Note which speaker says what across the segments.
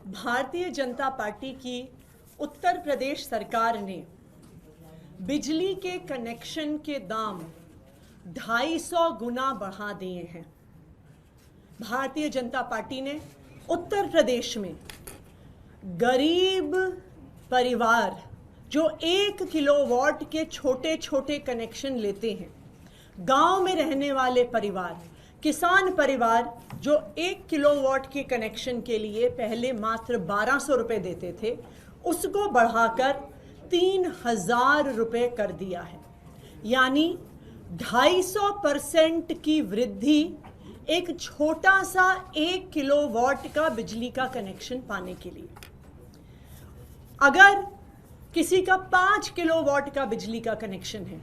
Speaker 1: Bharatiya Janata party की उत्तर प्रदेश सरकार ने बिजली के कनेक्शन के दाम 250 गुना बढ़ा दिए हैं। भारतीय जनता पार्टी ने उत्तर प्रदेश में गरीब परिवार जो 1 किलोवाट के छोटे छोटे कनेक्शन लेते हैं, गांव में रहने वाले परिवार, किसान परिवार जो 1 किलोवाट के कनेक्शन के लिए पहले मात्र 1200 रुपये देते थे, उसको बढ़ाकर 3000 रुपये कर दिया है। यानी 250% की वृद्धि एक छोटा सा 1 किलोवाट का बिजली का कनेक्शन पाने के लिए। अगर किसी का 5 किलोवाट का बिजली का कनेक्शन है,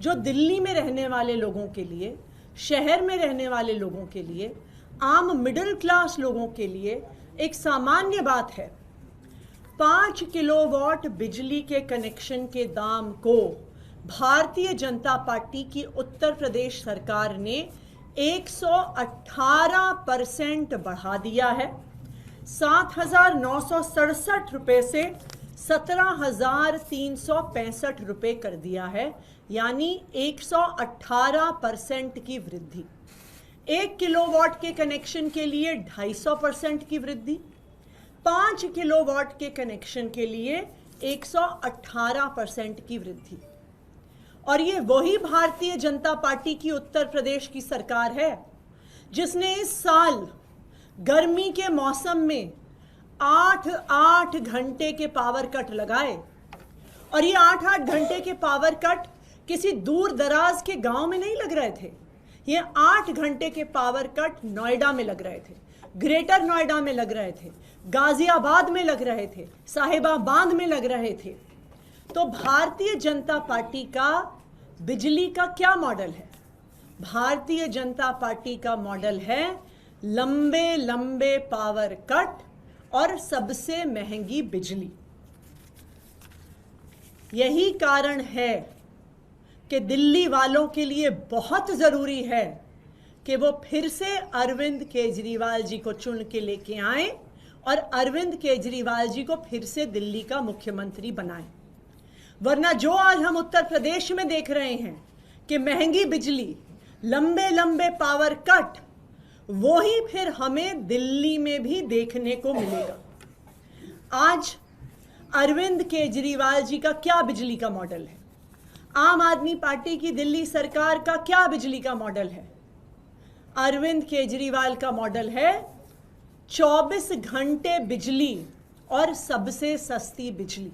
Speaker 1: जो दिल्ली में रहने वाले लोगों के लिए, शहर में रहने वाले लोगों के लिए, आम मिडिल क्लास लोगों के लिए एक सामान्य बात है। 5 किलोवाट बिजली के कनेक्शन के दाम को भारतीय जनता पार्टी की उत्तर प्रदेश सरकार ने 118% बढ़ा दिया है। 7,967 रुपये से 17,365 रुपये कर दिया है, यानी 118% की वृद्धि। 1 किलोवाट के कनेक्शन के लिए 250% की वृद्धि, 5 किलोवाट के कनेक्शन के लिए 118% की वृद्धि। और ये वही भारतीय जनता पार्टी की उत्तर प्रदेश की सरकार है जिसने इस साल गर्मी के मौसम में 8-8 घंटे के पावर कट लगाए। और ये 8-8 घंटे के पावर कट किसी दूर दराज के गांव में नहीं लग रहे थे। ये 8 घंटे के पावर कट नोएडा में लग रहे थे, ग्रेटर नोएडा में लग रहे थे, गाजियाबाद में लग रहे थे, साहिबाबाद में लग रहे थे। तो भारतीय जनता पार्टी का बिजली का क्या मॉडल है? भारतीय जनता पार्टी का मॉडल है लंबे लंबे पावर कट और सबसे महंगी बिजली। यही कारण है कि दिल्ली वालों के लिए बहुत ज़रूरी है कि वो फिर से अरविंद केजरीवाल जी को चुन के लेके आएं और अरविंद केजरीवाल जी को फिर से दिल्ली का मुख्यमंत्री बनाएं। वरना जो आज हम उत्तर प्रदेश में देख रहे हैं कि महंगी बिजली, लंबे लंबे पावर कट, वो ही फिर हमें दिल्ली में भी देखने को मिलेगा। आज अरविंद केजरीवाल जी का क्या बिजली का मॉडल है? आम आदमी पार्टी की दिल्ली सरकार का क्या बिजली का मॉडल है? अरविंद केजरीवाल का मॉडल है 24 घंटे बिजली और सबसे सस्ती बिजली।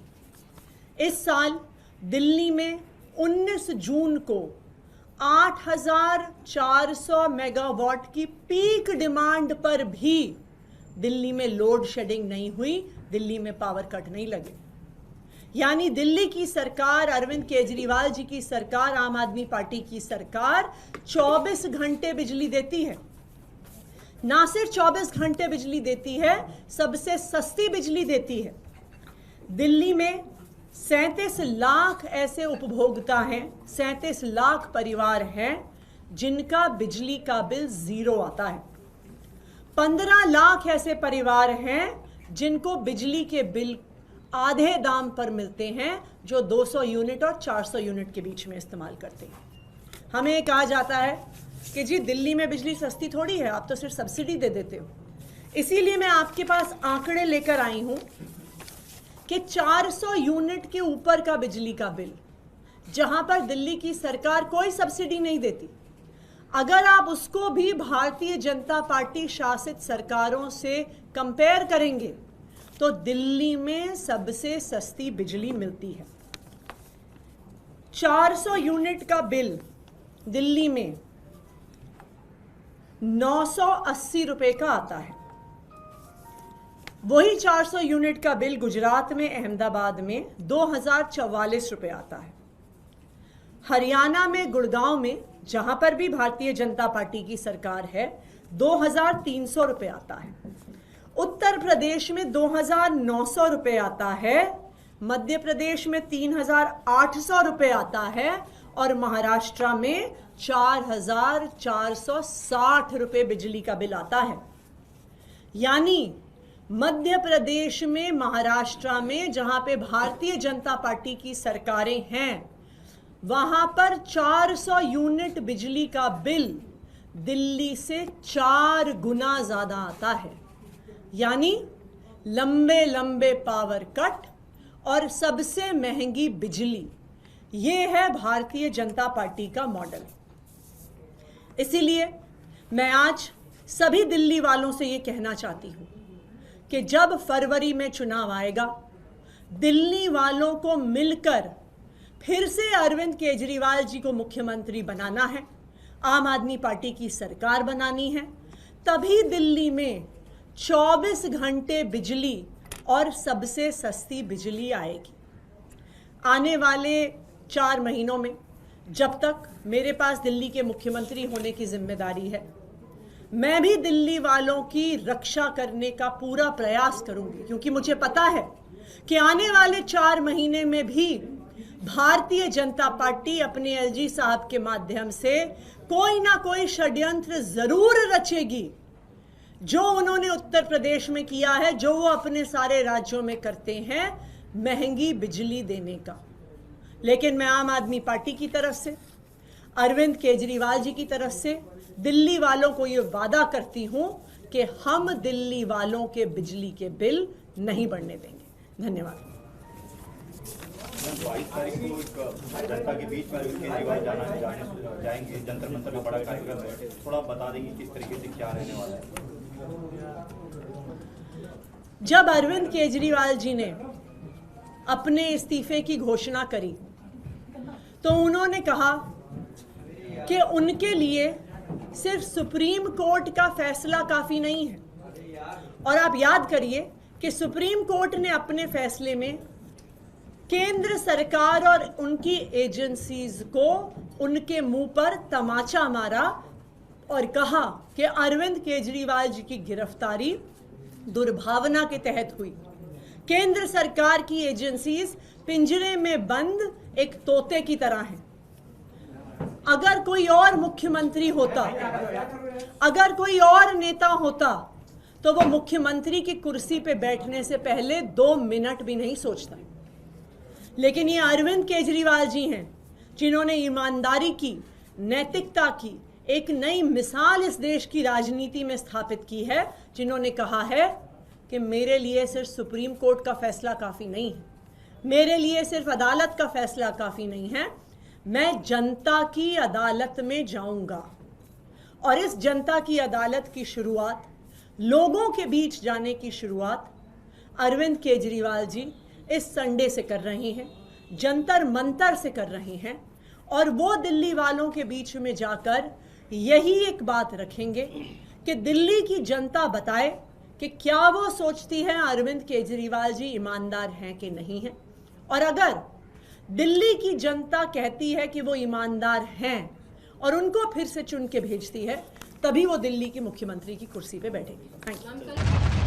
Speaker 1: इस साल दिल्ली में 19 जून को 8,400 मेगावाट की पीक डिमांड पर भी दिल्ली में लोड शेडिंग नहीं हुई, दिल्ली में पावर कट नहीं लगे। यानी दिल्ली की सरकार, अरविंद केजरीवाल जी की सरकार, आम आदमी पार्टी की सरकार 24 घंटे बिजली देती है। ना सिर्फ 24 घंटे बिजली देती है, सबसे सस्ती बिजली देती है। दिल्ली में 37 लाख ऐसे उपभोक्ता हैं, 37 लाख परिवार हैं जिनका बिजली का बिल 0 आता है। 15 लाख ऐसे परिवार हैं जिनको बिजली के बिल आधे दाम पर मिलते हैं, जो 200 यूनिट और 400 यूनिट के बीच में इस्तेमाल करते हैं। हमें कहा जाता है कि जी दिल्ली में बिजली सस्ती थोड़ी है, आप तो सिर्फ सब्सिडी दे देते हो। इसीलिए मैं आपके पास आंकड़े लेकर आई हूं कि 400 यूनिट के ऊपर का बिजली का बिल, जहां पर दिल्ली की सरकार कोई सब्सिडी नहीं देती, अगर आप उसको भी भारतीय जनता पार्टी शासित सरकारों से कंपेयर करेंगे तो दिल्ली में सबसे सस्ती बिजली मिलती है। 400 यूनिट का बिल दिल्ली में 980 रुपए का आता है। वही 400 यूनिट का बिल गुजरात में, अहमदाबाद में 2044 रुपए आता है। हरियाणा में, गुड़गांव में, जहां पर भी भारतीय जनता पार्टी की सरकार है, 2300 रुपए आता है। उत्तर प्रदेश में 2900 रुपए आता है, मध्य प्रदेश में 3800 रुपए आता है और महाराष्ट्र में 4,460 रुपए बिजली का बिल आता है। यानी मध्य प्रदेश में, महाराष्ट्र में, जहां पे भारतीय जनता पार्टी की सरकारें हैं, वहां पर 400 यूनिट बिजली का बिल दिल्ली से 4 गुना ज्यादा आता है। यानी लंबे लंबे पावर कट और सबसे महंगी बिजली, ये है भारतीय जनता पार्टी का मॉडल। इसीलिए मैं आज सभी दिल्ली वालों से ये कहना चाहती हूं कि जब फरवरी में चुनाव आएगा, दिल्ली वालों को मिलकर फिर से अरविंद केजरीवाल जी को मुख्यमंत्री बनाना है, आम आदमी पार्टी की सरकार बनानी है, तभी दिल्ली में 24 घंटे बिजली और सबसे सस्ती बिजली आएगी। आने वाले 4 महीनों में, जब तक मेरे पास दिल्ली के मुख्यमंत्री होने की जिम्मेदारी है, मैं भी दिल्ली वालों की रक्षा करने का पूरा प्रयास करूंगी, क्योंकि मुझे पता है कि आने वाले 4 महीने में भी भारतीय जनता पार्टी अपने एलजी साहब के माध्यम से कोई ना कोई षड्यंत्र जरूर रचेगी, जो उन्होंने उत्तर प्रदेश में किया है, जो वो अपने सारे राज्यों में करते हैं, महंगी बिजली देने का। लेकिन मैं आम आदमी पार्टी की तरफ से, अरविंद केजरीवाल जी की तरफ से दिल्ली वालों को ये वादा करती हूं कि हम दिल्ली वालों के बिजली के बिल नहीं बढ़ने देंगे। धन्यवाद।
Speaker 2: 22 तारीख को जनता के बीच में अरविंद केजरीवाल जाएंगे, जंतर मंतर में बड़ा कार्यक्रम है, थोड़ा बता देंगे किस तरीके से क्या रहने वाला है।
Speaker 1: जब अरविंद केजरीवाल जी ने अपने इस्तीफे की घोषणा करी तो उन्होंने कहा कि उनके लिए सिर्फ सुप्रीम कोर्ट का फैसला काफी नहीं है। और आप याद करिए कि सुप्रीम कोर्ट ने अपने फैसले में केंद्र सरकार और उनकी एजेंसीज को उनके मुंह पर तमाचा मारा और कहा कि अरविंद केजरीवाल जी की गिरफ्तारी दुर्भावना के तहत हुई। केंद्र सरकार की एजेंसीज पिंजरे में बंद एक तोते की तरह हैं। अगर कोई और मुख्यमंत्री होता, अगर कोई और नेता होता, तो वो मुख्यमंत्री की कुर्सी पे बैठने से पहले 2 मिनट भी नहीं सोचता। लेकिन ये अरविंद केजरीवाल जी हैं जिन्होंने ईमानदारी की, नैतिकता की एक नई मिसाल इस देश की राजनीति में स्थापित की है, जिन्होंने कहा है कि मेरे लिए सिर्फ सुप्रीम कोर्ट का फैसला काफी नहीं है, मेरे लिए सिर्फ अदालत का फैसला काफी नहीं है, मैं जनता की अदालत में जाऊंगा। और इस जनता की अदालत की शुरुआत, लोगों के बीच जाने की शुरुआत अरविंद केजरीवाल जी इस संडे से कर रहे हैं, जंतर मंतर से कर रहे हैं। और वो दिल्ली वालों के बीच में जाकर यही एक बात रखेंगे कि दिल्ली की जनता बताए कि क्या वो सोचती है अरविंद केजरीवाल जी ईमानदार हैं कि नहीं हैं। और अगर दिल्ली की जनता कहती है कि वो ईमानदार हैं और उनको फिर से चुन के भेजती है, तभी वो दिल्ली की मुख्यमंत्री की कुर्सी पे बैठेंगे। Thank you.